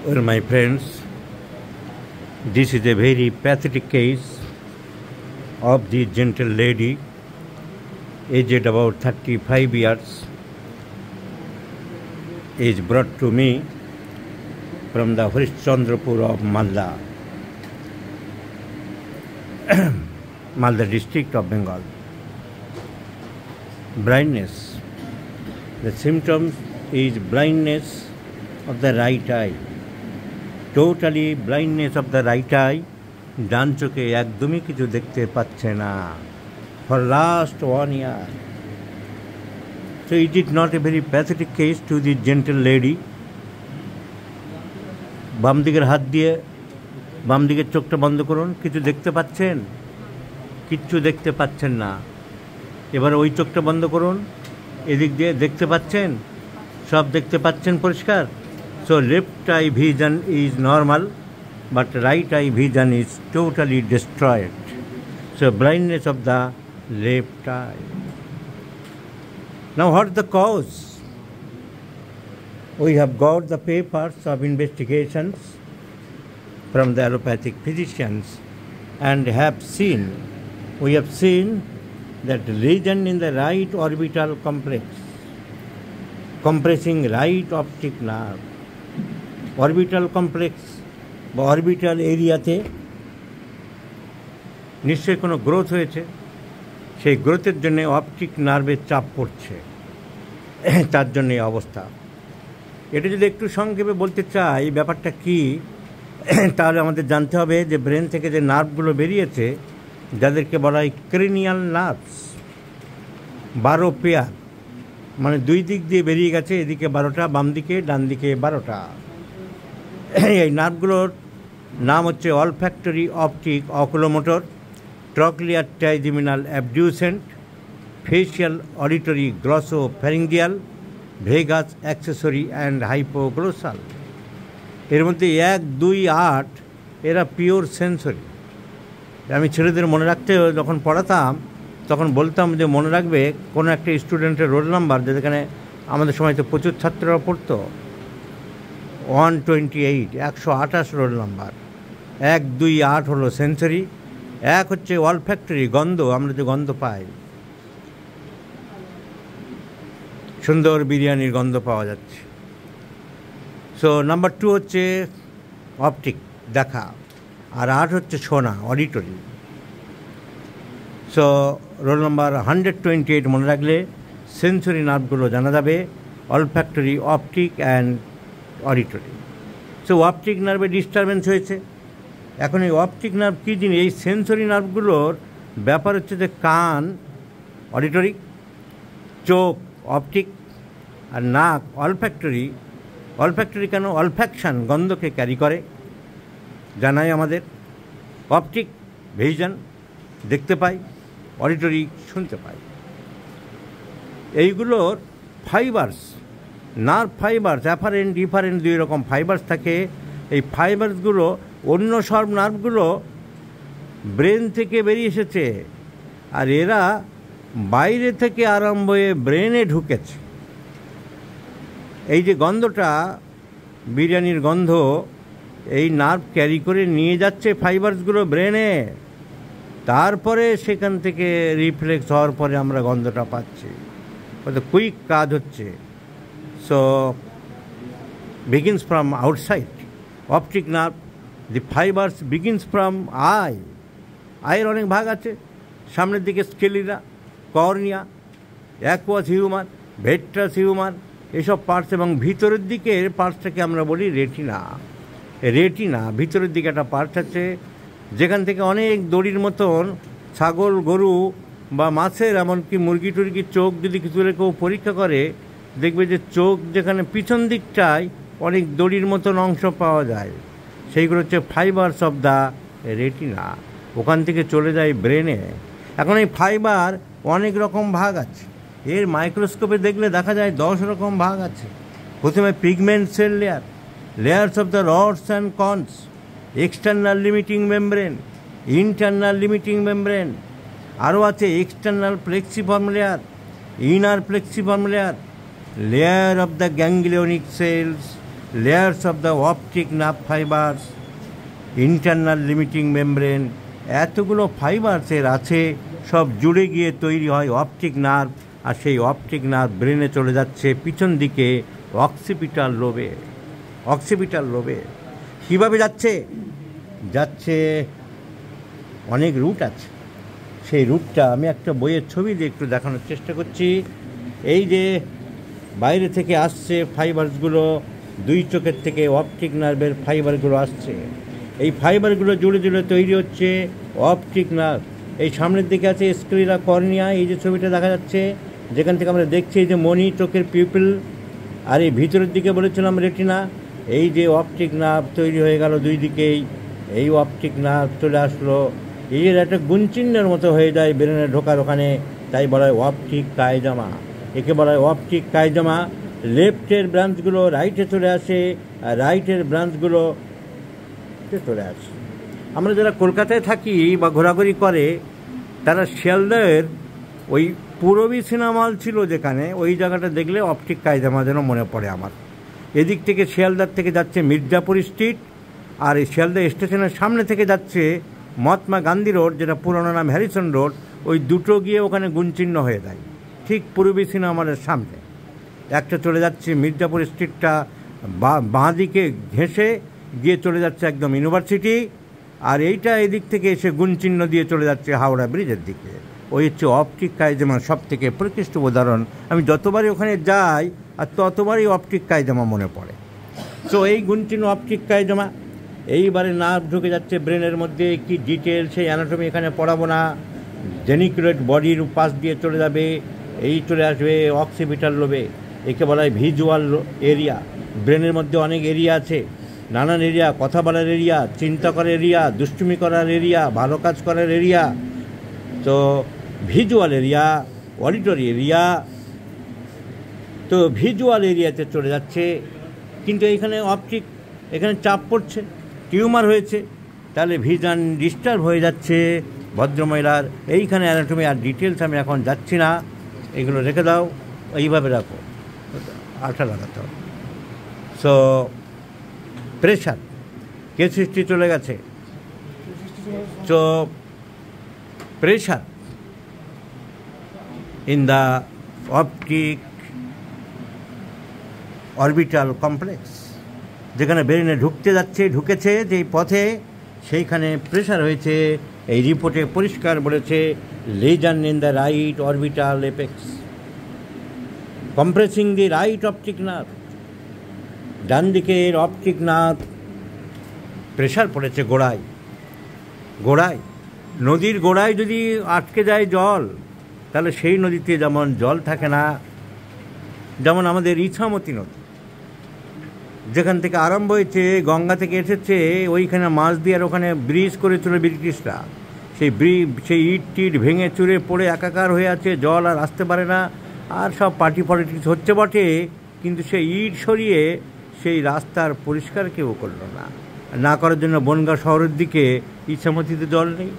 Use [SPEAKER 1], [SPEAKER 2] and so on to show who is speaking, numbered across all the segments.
[SPEAKER 1] Well, my friends, this is a very pathetic case of the gentle lady, aged about 35 years, is brought to me from the Harishchandrapur of Malda, Malda district of Bengal. Blindness. The symptoms is blindness of the right eye. Totally blindness of the right eye. ডান চোখে একদমই কিছু দেখতে পাচ্ছে না for last 1 year. So it is not a very pathetic case to the gentle lady. বাম দিকের হাত দিয়ে বাম দিকের চোখটা বন্ধ করুন। কিছু দেখতে পাচ্ছেন? কিচ্ছু দেখতে পাচ্ছেন না। এবার ওই চোখটা বন্ধ করুন। এদিক দিয়ে দেখতে পাচ্ছেন? সব দেখতে পাচ্ছেন পরিষ্কার? So left eye vision is normal, but right eye vision is totally destroyed. So blindness of the left eye. Now what is the cause? We have got the papers of investigations from the allopathic physicians and we have seen that region in the right orbital complex compressing right optic nerve, orbital complex বা orbital এরিয়াতে নিশ্চয়ই কোনো growth হয়েছে। সেই গ্রোথের জন্য optic নার্ভের চাপ পড়ছে, তার জন্য এই অবস্থা। এটা যদি একটু সংক্ষেপে বলতে চাই ব্যাপারটা কি, তাহলে আমাদের জানতে হবে যে ব্রেন থেকে যে নার্ভগুলো বেরিয়েছে, যাদেরকে বলা হয় ক্রেনিয়াল নার্ভস, 12 পেয়ার, মানে দুই দিক দিয়ে বেরিয়ে গেছে, এদিকে 12টা, বাম দিকে ডান দিকে 12টা। এই নার্ভগুলোর নাম হচ্ছে olfactory, optic, oculomotor, trochlear trigeminal abducent, facial, auditory, glossopharyngeal, vagus, accessory and hypoglossal. এর মধ্যে 1, 2, 8 এরা পিওর সেন্সরি। আমি ছেলেদের মনে রাখতে যখন পড়াতাম তখন বলতাম যে মনে রাখবে কোনো একটা স্টুডেন্টের রোল নাম্বার, যেখানে আমাদের সময় তো প্রচুর ছাত্ররা পড়তো, 128, 128 রোল নাম্বার। 1, 2, 8 হলো সেন্সরি, 1 হচ্ছে অলফ্যাক্টরি, গন্ধ, আমরা যে গন্ধ পাই, সুন্দর বিরিয়ানির গন্ধ পাওয়া যাচ্ছে। সো নাম্বার 2 হচ্ছে অপটিক, দেখা, আর 8 হচ্ছে শোনা, অডিটরি। সো রোল নাম্বার 128 মনে রাখলে সেন্সরি নার্ভগুলো জানা যাবে, olfactory, optic and auditory. So optic নার্ভে ডিস্টারবেন্স হয়েছে। এখন এই অপটিক নার্ভ কী জিনিস? এই সেন্সরি নার্ভগুলোর ব্যাপার হচ্ছে যে কান অডিটরি, চোখ অপটিক, আর নাক অলফ্যাক্টরি। অলফ্যাক্টরি কেন? অলফ্যাকশান, গন্ধকে ক্যারি করে, জানাই আমাদের। অপটিক ভিশন, দেখতে পাই, অডিটরি, শুনতে পাই। এইগুলোর fibres, nerve fibres, afferent different 2 রকম ফাইবার্স থাকে। এই ফাইবার্সগুলো অন্য সব নার্ভগুলো ব্রেন থেকে বেরিয়ে এসেছে, আর এরা বাইরে থেকে আরম্ভ হয়ে ব্রেনে ঢুকেছে। এই যে গন্ধটা, বিরিয়ানির গন্ধ, এই নার্ভ ক্যারি করে নিয়ে যাচ্ছে ফাইবার্সগুলো ব্রেনে, তারপরে সেখান থেকে রিফ্লেক্স হওয়ার পরে আমরা গন্ধটা পাচ্ছি। হয়তো কুইক কাজ হচ্ছে। So begins from outside. Optic nerve, the fibers begins from eye. আয়ের অনেক ভাগ আছে। সামনের দিকে স্কেলিরা, কর্নিয়া, অ্যাকুয়াস হিউমার, ভেট্রাস হিউমার, এসব পার্টস, এবং ভিতরের দিকের পার্টসটাকে আমরা বলি রেটিনা। রেটিনা ভিতরের দিকে একটা পার্টস আছে, যেখান থেকে অনেক দড়ির মতন ছাগল, গরু বা মাছের, এমনকি মুরগি টুরগির চোখ যদি কিছু কেউ পরীক্ষা করে, দেখবে যে চোখ যেখানে পিছন দিকটায় অনেক দড়ির মতন অংশ পাওয়া যায়, সেইগুলো হচ্ছে ফাইবার্স অফ দ্য রেটিনা। ওখান থেকে চলে যায় ব্রেনে। এখন এই ফাইবার অনেক রকম ভাগ আছে। এর মাইক্রোস্কোপে দেখলে দেখা যায় 10 রকম ভাগ আছে। প্রথমে pigment cell layer, layers of the rods and cones, external limiting membrane, internal limiting membrane, আরও আছে external plexiform layer, inner plexiform layer, layer of the ganglionic cells, layers of the optic nerve fibres, internal limiting membrane, এতগুলো ফাইবার্সের আছে, সব জুড়ে গিয়ে তৈরি হয় অপটিক নার্ভ। আর সেই অপটিক নার্ভ ব্রেনে চলে যাচ্ছে পিছন দিকে অক্সিপিটাল লোবে। অক্সিপিটাল লোবে কীভাবে যাচ্ছে? যাচ্ছে অনেক রুট আছে। সেই রুটটা আমি একটা বইয়ের ছবি দিয়ে একটু দেখানোর চেষ্টা করছি। এই যে বাইরে থেকে আসছে ফাইবারসগুলো, দুই চোখের থেকে অপটিক নার্ভের ফাইবারগুলো আসছে। এই ফাইবারগুলো জুড়ে জুড়ে তৈরি হচ্ছে অপটিক নার্ভ। এই সামনের দিকে আছে স্ক্লেরা কর্নিয়া, এই যে ছবিটা দেখা যাচ্ছে, যেখান থেকে আমরা দেখছি এই যে মণি, চোখের পিউপিল, আর এই ভিতরের দিকে বলেছিলাম রেটিনা। এই যে অপটিক নার্ভ তৈরি হয়ে গেল দুই দিকেই, এই অপটিক নার্ভ চলে আসলো, এর একটা গুণচিহ্নের মতো হয়ে যায় ব্রেনে ঢোকার ওখানে, তাই বলা হয় অপটিক কাইজামা। একে বলা হয় অপটিক কাইজামা। লেফটের ব্রাঞ্চগুলো রাইটে চলে আসে, আর রাইটের ব্রাঞ্চগুলো চলে আসে। আমরা যারা কলকাতায় থাকি বা ঘোরাঘুরি করে, তারা শিয়ালদাহের ওই পূরবী সিনেমা হল ছিল যেখানে, ওই জায়গাটা দেখলে অপটিক কাইজামা যেন মনে পড়ে আমার। এদিক থেকে শিয়ালদার থেকে যাচ্ছে মির্জাপুর স্ট্রিট, আর এই শিয়ালদা স্টেশনের সামনে থেকে যাচ্ছে মহাত্মা গান্ধী রোড, যেটা পুরনো নাম হ্যারিসন রোড। ওই দুটো গিয়ে ওখানে গুণচিহ্ন হয়ে যায়, ঠিক পূর্বী সিনেমা হলের সামনে। একটা চলে যাচ্ছে মির্জাপুর স্ট্রিটটা বাঁ দিকে ঘেঁষে গিয়ে চলে যাচ্ছে একদম ইউনিভার্সিটি, আর এইটা এদিক থেকে এসে গুণচিহ্ন দিয়ে চলে যাচ্ছে হাওড়া ব্রিজের দিকে। ওই হচ্ছে অপটিক কাইজামার সব থেকে প্রকৃষ্ট উদাহরণ। আমি যতবারই ওখানে যাই আর ততবারই অপটিক কাইজামা মনে পড়ে। তো এই গুণচিহ্ন অপটিক কাইজামা। এইবারে নার্ভ ঢুকে যাচ্ছে ব্রেনের মধ্যে, কি ডিটেল সেই অ্যানাটমি এখানে পড়াবো না। জেনিকুলেট বডির পাশ দিয়ে চলে যাবে, এই চলে আসবে অক্সিপিটাল লোবে। একে বলা হয় ভিজুয়াল এরিয়া। ব্রেনের মধ্যে অনেক এরিয়া আছে, নানান এরিয়া, কথা বলার এরিয়া, চিন্তা করার এরিয়া, দুষ্টুমি করার এরিয়া, ভালো কাজ করার এরিয়া। তো ভিজুয়াল এরিয়া, অডিটরি এরিয়া, তো ভিজুয়াল এরিয়াতে চলে যাচ্ছে। কিন্তু এখানে অপটিক, এখানে চাপ পড়ছে, টিউমার হয়েছে, তাহলে ভিশন ডিস্টার্ব হয়ে যাচ্ছে ভদ্রমহিলার। এইখানে অ্যানাটমি আর ডিটেলস আমি এখন যাচ্ছি না, এগুলো রেখে দাও, এইভাবে রাখো, আঠা লাগাতে হবে। সো প্রেশার K60 চলে গেছে। So pressure in the optic orbital complex, যেখানে ব্রেনে ঢুকেছে যেই পথে, সেইখানে প্রেশার হয়েছে। এই রিপোর্টে পরিষ্কার বলেছে lesion in the right orbital apex compressing the right optic nerve. ডান দিকের অপটিক নার্ভ প্রেশার পড়েছে গোড়ায়। নদীর গোড়ায় যদি আটকে যায় জল, তাহলে সেই নদীতে যেমন জল থাকে না, যেমন আমাদের ইছামতি নদী যেখান থেকে আরম্ভ হয়েছে, গঙ্গা থেকে এসেছে, ওইখানে মাছ দিয়ে আর ওখানে ব্রিজ করেছিল ব্রিটিশরা। সেই ইট টিট ভেঙে চুরে পড়ে একাকার হয়ে আছে, জল আর আসতে পারে না। আর সব পার্টি পলিটিক্স হচ্ছে বটে, কিন্তু সেই ইট সরিয়ে সেই রাস্তার পরিষ্কার কেউ করলো না করার জন্য বনগাঁ শহরের দিকে ইছামতিতে জল নেই,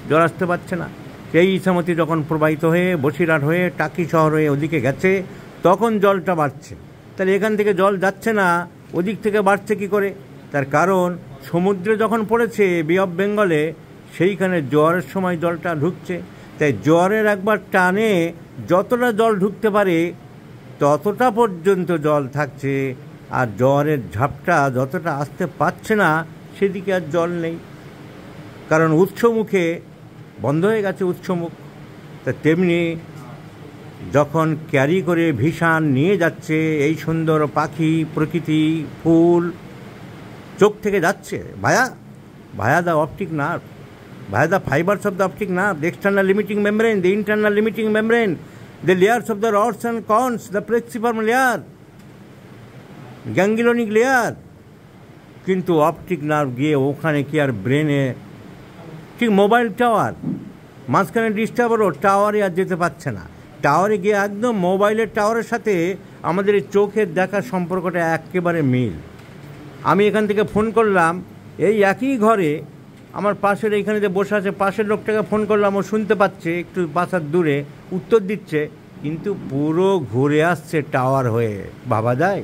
[SPEAKER 1] জল আসতে পারছে না। সেই ইছামতি যখন প্রবাহিত হয়ে বসিরহাট হয়ে টাকি শহর হয়ে ওদিকে গেছে, তখন জলটা বাড়ছে। তাহলে এখান থেকে জল যাচ্ছে না, ওদিক থেকে বাড়ছে কি করে? তার কারণ সমুদ্রে যখন পড়েছে বে অফ বেঙ্গলে, সেইখানে জোয়ারের সময় জলটা ঢুকছে। তাই জোয়ারের একবার টানে যতটা জল ঢুকতে পারে ততটা পর্যন্ত জল থাকছে, আর জোয়ারের ঝাপটা যতটা আসতে পারছে না সেদিকে আর জল নেই, কারণ উৎসমুখে বন্ধ হয়ে গেছে উৎসমুখ। তা তেমনি যখন ক্যারি করে ভিশন নিয়ে যাচ্ছে এই সুন্দর পাখি, প্রকৃতি, ফুল, চোখ থেকে যাচ্ছে ভায়া the optic nerve, via the fibres of the optic nerve, the external limiting membrane, the internal limiting membrane, the layers of the rods and cones, the plexiform layer, ganglionic layer. কিন্তু অপটিক নার্ভ গিয়ে ওখানে কি আর ব্রেনে, ঠিক mobile tower মাঝখানে disturb হলো, টাওয়ারে আর যেতে পারছে না। টাওয়ারে গিয়ে একদম মোবাইলের টাওয়ারের সাথে আমাদের এই চোখের দেখার সম্পর্কটা একেবারে মিল। আমি এখান থেকে ফোন করলাম, এই একই ঘরে আমার পাশের এইখানে যে বসে আছে পাশের লোকটাকে ফোন করলাম, ও শুনতে পাচ্ছে, একটু বাসার দূরে উত্তর দিচ্ছে, কিন্তু পুরো ঘুরে আসছে টাওয়ার হয়ে। ভাবা যায়?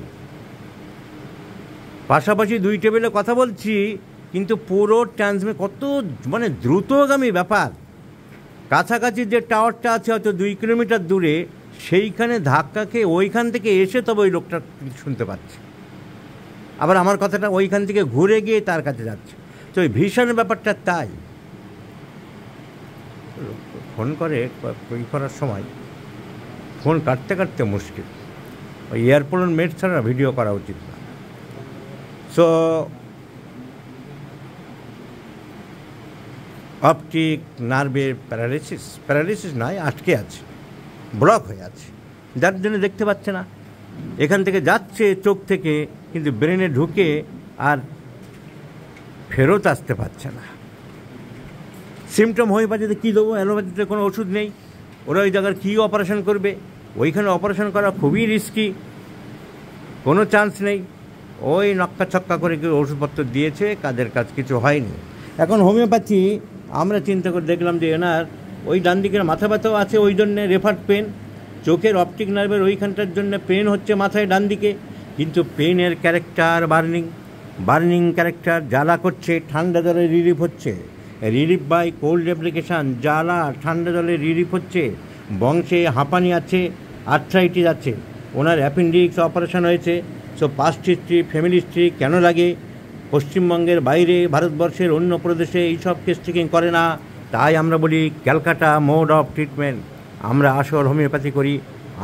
[SPEAKER 1] পাশাপাশি 2 টেবিলে কথা বলছি, কিন্তু পুরো কত মানে দ্রুতগামী ব্যাপার। কাছাকাছি যে টাওয়ারটা আছে হয়তো 2 কিলোমিটার দূরে, সেইখানে ধাক্কা খেয়ে ওইখান থেকে এসে তবে ওই লোকটা শুনতে পাচ্ছে, আবার আমার কথাটা ওইখান থেকে ঘুরে গিয়ে তার কাছে যাচ্ছে। তো ওই ভীষণ ব্যাপারটা তাই। ফোন করে ওই করার সময় ফোন কাটতে কাটতে মুশকিল, ওই এয়ারপোর্ট মেট ছাড়া ভিডিও করা উচিত না। সো অপটিক নার্ভের প্যারালিসিস নয়, আটকে আছে, ব্লক হয়ে আছে, যার জন্য দেখতে পাচ্ছে না। এখান থেকে যাচ্ছে চোখ থেকে, কিন্তু ব্রেনে ঢুকে আর ফেরত আসতে পারছে না। সিমটম হোমিওপ্যাথিতে কী দেবো? অ্যালোপ্যাথিতে কোনো ওষুধ নেই। ওরা ওই জায়গার কী অপারেশন করবে? ওইখানে অপারেশন করা খুবই রিস্কি, কোনো চান্স নেই। ওই নক্কা ছক্কা করে কেউ ওষুধপত্র দিয়েছে, কাজের কাজ কিছু হয়নি। এখন হোমিওপ্যাথি আমরা চিন্তা করে দেখলাম যে এনার ওই ডান দিকের মাথা ব্যথাও আছে, ওই জন্যে রেফার পেন। চোখের অপটিক নার্ভের ওইখানটার জন্য পেন হচ্ছে মাথায় ডান দিকে, কিন্তু পেনের ক্যারেক্টার বার্নিং ক্যারেক্টার, জ্বালা করছে, ঠান্ডা জলে রিলিফ হচ্ছে, রিলিফ বাই কোল্ড অ্যাপ্লিকেশান, জ্বালা ঠান্ডা জলে রিলিফ হচ্ছে। বংশে হাঁপানি আছে, আর্থ্রাইটিস আছে, ওনার অ্যাপেন্ডিক্স অপারেশন হয়েছে। So past history, family history কেন লাগে? পশ্চিমবঙ্গের বাইরে, ভারতবর্ষের অন্য প্রদেশে এইসব কেস চেকিং করে না। তাই আমরা বলি ক্যালকাটা মোড অফ ট্রিটমেন্ট। আমরা আসল হোমিওপ্যাথি করি,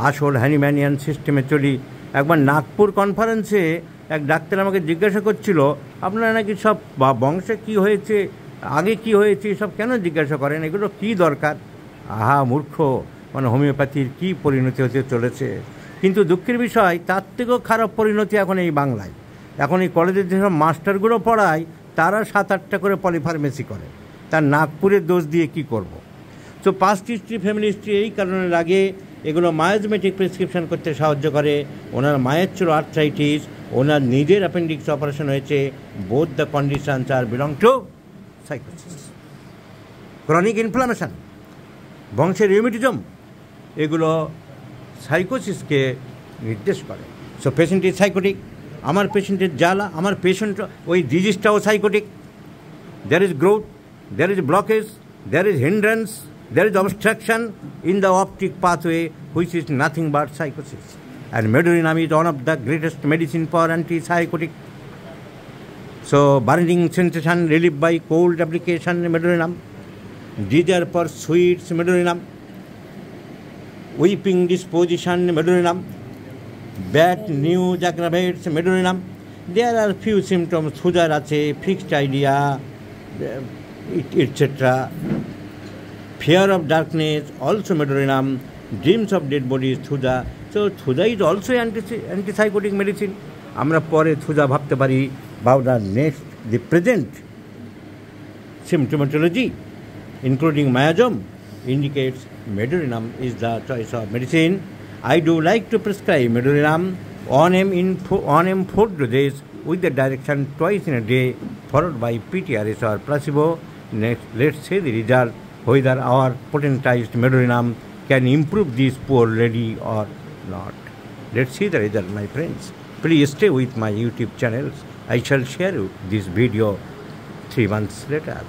[SPEAKER 1] আসল হ্যানিম্যানিয়ান সিস্টেমে চলি। একবার নাগপুর কনফারেন্সে এক ডাক্তার আমাকে জিজ্ঞাসা করছিল, আপনারা নাকি সব বংশে কী হয়েছে, আগে কি হয়েছে, সব কেন জিজ্ঞাসা করেন? এগুলো কী দরকার? আহা মূর্খ, মানে হোমিওপ্যাথির কী পরিণতি হতে চলেছে। কিন্তু দুঃখের বিষয়, তার থেকেও খারাপ পরিণতি এখন এই বাংলায়। এখন এই কলেজের যেসব মাস্টারগুলো পড়ায়, তারা 7-8টা করে পলিফার্মেসি করে। তার নাগপুরের দোষ দিয়ে কি করব? তো পাস্ট হিস্ট্রি, ফ্যামিলি হিস্ট্রি এই কারণে লাগে। এগুলো মায়োজমেটিক প্রেসক্রিপশন করতে সাহায্য করে। ওনার মায়ের ছিল আর্থ্রাইটিস, ওনার নিজের অ্যাপেন্ডিক্স অপারেশন হয়েছে। Both the conditions are belong to সাইকোসিস। ক্রনিক ইনফ্লামেশন, বংশের রিউমেটিজম, এগুলো সাইকোসিসকে নির্দেশ করে। So patient is psychotic. আমার পেশেন্টের জ্বালা, আমার পেশেন্ট ওই ডিজিজটাও psychotic. there is growth, there is blockage, there is hindrance, there is obstruction in the optic pathway, which is nothing but psychosis. And medullin is one of the greatest medicine for antipsychotic. So burning sensation relief by cold application, medullin. Desire for sweets, medullin. Weeping disposition, medullin. Bad news aggravates, medullin. There are few symptoms, Thujar ache, fixed idea, etc. Fear of darkness, also medullin. Dreams of dead bodies, Thuja. So Thuja is also antipsychotic medicine. আমরা পরে Thuja ভাবতে পারি about the next, the present symptomatology, including myasm, indicates medullin is the choice of medicine. I do like to prescribe medullin on M4 doses with the direction twice in a day, followed by PTRS or placebo. Next, let's see the result, whether our potentized medullin can improve this poor lady or not. Let's see the result, my friends. Please stay with my YouTube channels. I shall share this video 3 months later.